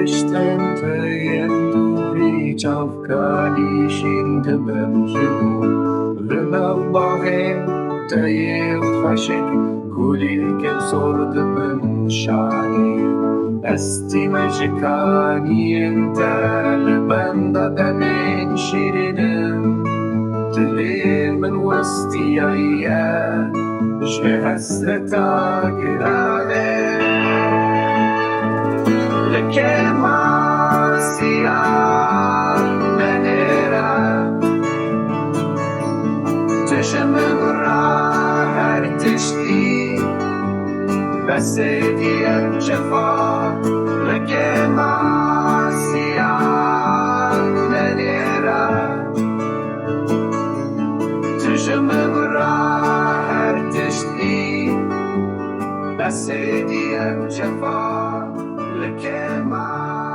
تشتنت يندوري تفكالي شين تبنجو لنباهي تيب خشن كل كسر تبن شاني أستي مجكاني انت البندة دمين شيرين تلين من وسطي أيام جهزتك عليه لكن ما سيار منيرة تشمل راح تشتي بس دي الجفا لكن ما سيار منيرة تشمل راح تشتي بس دي الجفا لكن ما